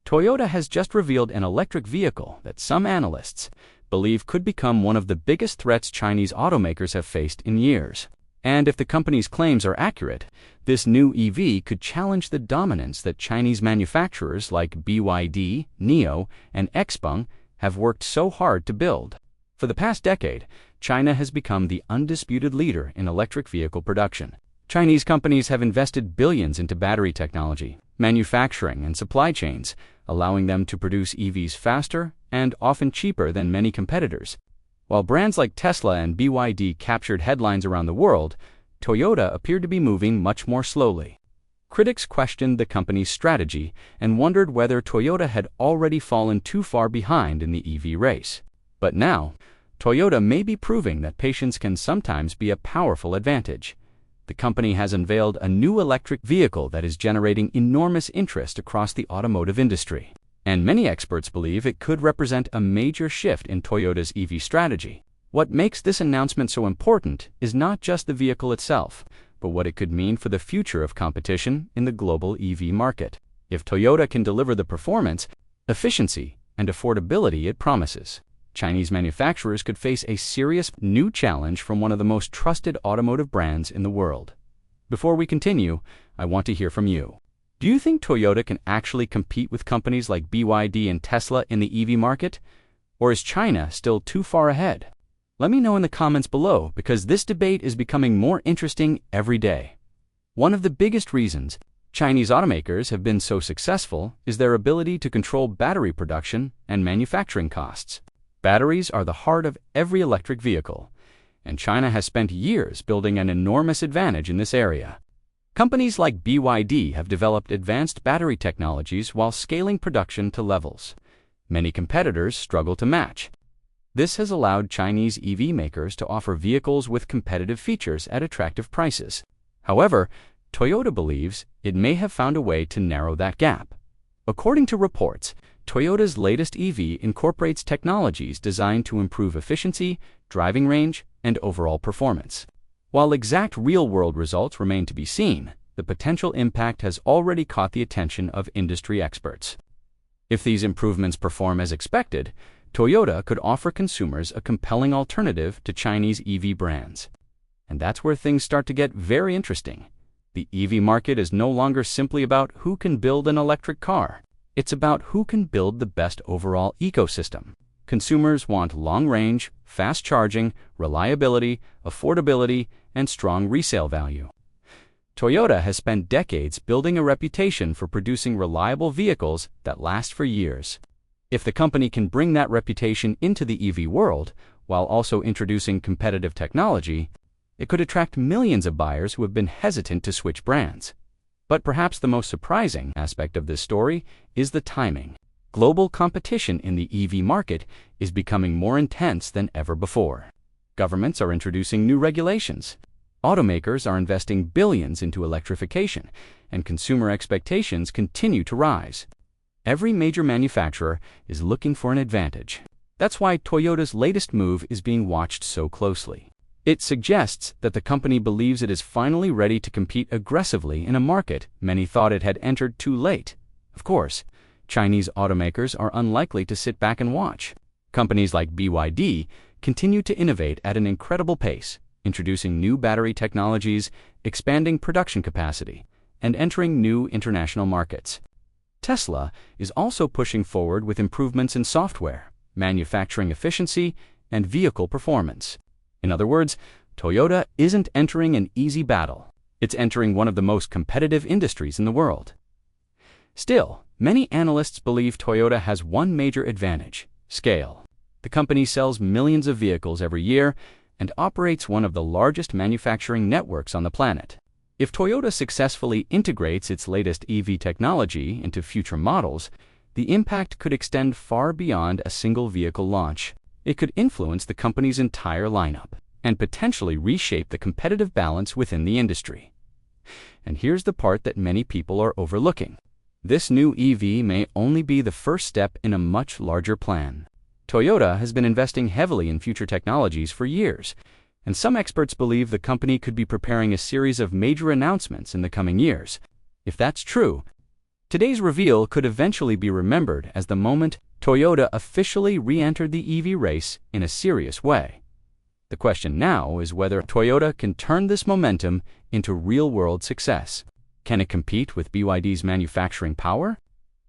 Toyota has just revealed an electric vehicle that some analysts believe could become one of the biggest threats Chinese automakers have faced in years. And if the company's claims are accurate, this new EV could challenge the dominance that Chinese manufacturers like BYD, NIO, and XPeng have worked so hard to build. For the past decade, China has become the undisputed leader in electric vehicle production. Chinese companies have invested billions into battery technology, manufacturing, and supply chains, allowing them to produce EVs faster and often cheaper than many competitors. While brands like Tesla and BYD captured headlines around the world, Toyota appeared to be moving much more slowly. Critics questioned the company's strategy and wondered whether Toyota had already fallen too far behind in the EV race. But now, Toyota may be proving that patience can sometimes be a powerful advantage. The company has unveiled a new electric vehicle that is generating enormous interest across the automotive industry. And many experts believe it could represent a major shift in Toyota's EV strategy. What makes this announcement so important is not just the vehicle itself, but what it could mean for the future of competition in the global EV market. If Toyota can deliver the performance, efficiency, and affordability it promises, Chinese manufacturers could face a serious new challenge from one of the most trusted automotive brands in the world. Before we continue, I want to hear from you. Do you think Toyota can actually compete with companies like BYD and Tesla in the EV market? Or is China still too far ahead? Let me know in the comments below, because this debate is becoming more interesting every day. One of the biggest reasons Chinese automakers have been so successful is their ability to control battery production and manufacturing costs. Batteries are the heart of every electric vehicle, and China has spent years building an enormous advantage in this area. Companies like BYD have developed advanced battery technologies while scaling production to levels many competitors struggle to match. This has allowed Chinese EV makers to offer vehicles with competitive features at attractive prices. However, Toyota believes it may have found a way to narrow that gap. According to reports, Toyota's latest EV incorporates technologies designed to improve efficiency, driving range, and overall performance. While exact real-world results remain to be seen, the potential impact has already caught the attention of industry experts. If these improvements perform as expected, Toyota could offer consumers a compelling alternative to Chinese EV brands. And that's where things start to get very interesting. The EV market is no longer simply about who can build an electric car. It's about who can build the best overall ecosystem. Consumers want long range, fast charging, reliability, affordability, and strong resale value. Toyota has spent decades building a reputation for producing reliable vehicles that last for years. If the company can bring that reputation into the EV world, while also introducing competitive technology, it could attract millions of buyers who have been hesitant to switch brands. But perhaps the most surprising aspect of this story is the timing. Global competition in the EV market is becoming more intense than ever before. Governments are introducing new regulations. Automakers are investing billions into electrification, and consumer expectations continue to rise. Every major manufacturer is looking for an advantage. That's why Toyota's latest move is being watched so closely. It suggests that the company believes it is finally ready to compete aggressively in a market many thought it had entered too late. Of course, Chinese automakers are unlikely to sit back and watch. Companies like BYD continue to innovate at an incredible pace, introducing new battery technologies, expanding production capacity, and entering new international markets. Tesla is also pushing forward with improvements in software, manufacturing efficiency, and vehicle performance. In other words, Toyota isn't entering an easy battle. It's entering one of the most competitive industries in the world. Still, many analysts believe Toyota has one major advantage: scale. The company sells millions of vehicles every year and operates one of the largest manufacturing networks on the planet. If Toyota successfully integrates its latest EV technology into future models, the impact could extend far beyond a single vehicle launch. It could influence the company's entire lineup and potentially reshape the competitive balance within the industry. And here's the part that many people are overlooking. This new EV may only be the first step in a much larger plan. Toyota has been investing heavily in future technologies for years, and some experts believe the company could be preparing a series of major announcements in the coming years. If that's true, Today's reveal could eventually be remembered as the moment Toyota officially re-entered the EV race in a serious way. The question now is whether Toyota can turn this momentum into real-world success. Can it compete with BYD's manufacturing power?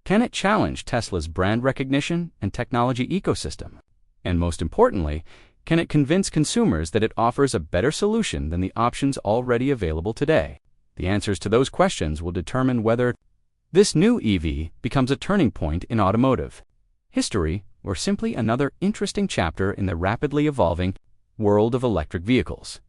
Can it challenge Tesla's brand recognition and technology ecosystem? And most importantly, can it convince consumers that it offers a better solution than the options already available today? The answers to those questions will determine whether this new EV becomes a turning point in automotive history or simply another interesting chapter in the rapidly evolving world of electric vehicles.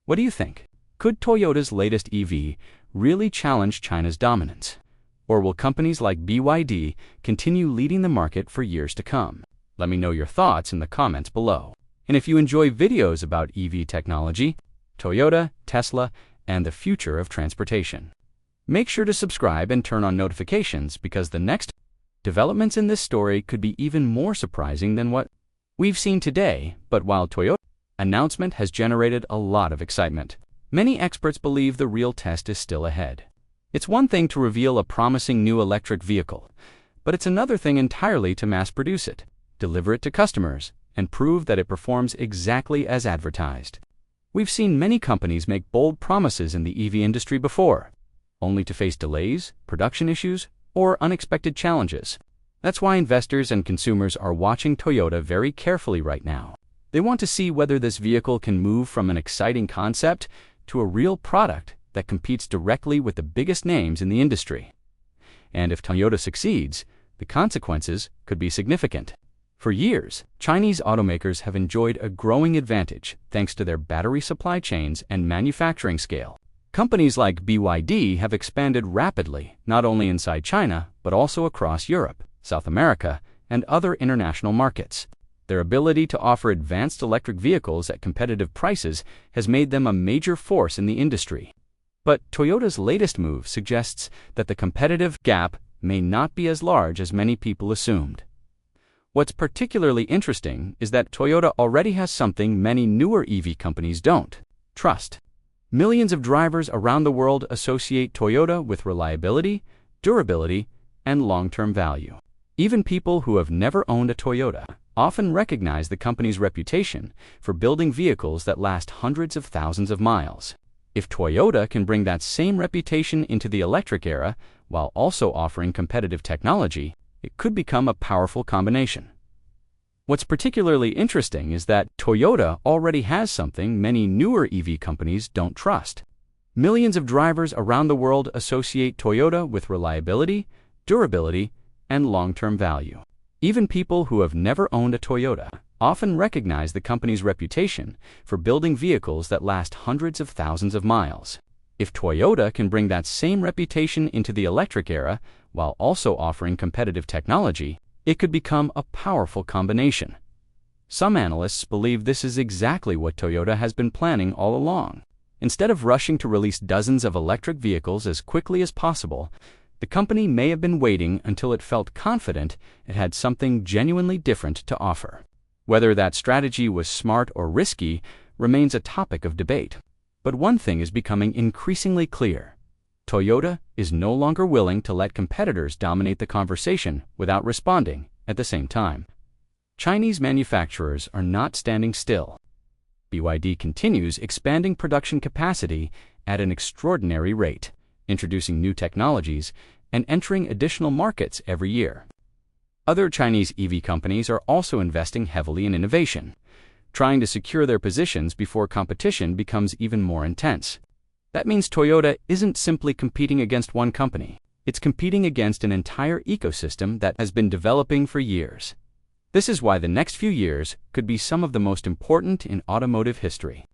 What do you think? Could Toyota's latest EV really challenge China's dominance? Or will companies like BYD continue leading the market for years to come? Let me know your thoughts in the comments below. And if you enjoy videos about EV technology, Toyota, Tesla, and the future of transportation, make sure to subscribe and turn on notifications because the next developments in this story could be even more surprising than what we've seen today. But while Toyota's announcement has generated a lot of excitement, many experts believe the real test is still ahead. It's one thing to reveal a promising new electric vehicle, but it's another thing entirely to mass produce it, deliver it to customers, and prove that it performs exactly as advertised. We've seen many companies make bold promises in the EV industry before, only to face delays, production issues, or unexpected challenges. That's why investors and consumers are watching Toyota very carefully right now. They want to see whether this vehicle can move from an exciting concept to a real product that competes directly with the biggest names in the industry. And if Toyota succeeds, the consequences could be significant. For years, Chinese automakers have enjoyed a growing advantage thanks to their battery supply chains and manufacturing scale. Companies like BYD have expanded rapidly, not only inside China, but also across Europe, South America, and other international markets. Their ability to offer advanced electric vehicles at competitive prices has made them a major force in the industry. But Toyota's latest move suggests that the competitive gap may not be as large as many people assumed. What's particularly interesting is that Toyota already has something many newer EV companies don't: trust. Millions of drivers around the world associate Toyota with reliability, durability, and long-term value. Even people who have never owned a Toyota often recognize the company's reputation for building vehicles that last hundreds of thousands of miles. If Toyota can bring that same reputation into the electric era while also offering competitive technology, it could become a powerful combination. What's particularly interesting is that Toyota already has something many newer EV companies don't trust. Millions of drivers around the world associate Toyota with reliability, durability, and long-term value. Even people who have never owned a Toyota often recognize the company's reputation for building vehicles that last hundreds of thousands of miles. If Toyota can bring that same reputation into the electric era while also offering competitive technology, it could become a powerful combination. Some analysts believe this is exactly what Toyota has been planning all along. Instead of rushing to release dozens of electric vehicles as quickly as possible, the company may have been waiting until it felt confident it had something genuinely different to offer. Whether that strategy was smart or risky remains a topic of debate. But one thing is becoming increasingly clear: Toyota is no longer willing to let competitors dominate the conversation without responding at the same time. Chinese manufacturers are not standing still. BYD continues expanding production capacity at an extraordinary rate, introducing new technologies and entering additional markets every year. Other Chinese EV companies are also investing heavily in innovation, trying to secure their positions before competition becomes even more intense. That means Toyota isn't simply competing against one company. It's competing against an entire ecosystem that has been developing for years. This is why the next few years could be some of the most important in automotive history.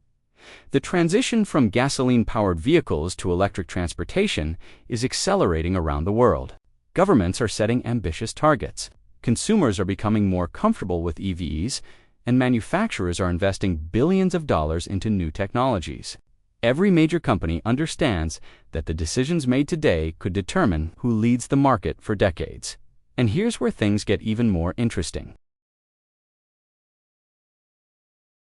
The transition from gasoline-powered vehicles to electric transportation is accelerating around the world. Governments are setting ambitious targets. Consumers are becoming more comfortable with EVs, and manufacturers are investing billions of dollars into new technologies. Every major company understands that the decisions made today could determine who leads the market for decades. And here's where things get even more interesting.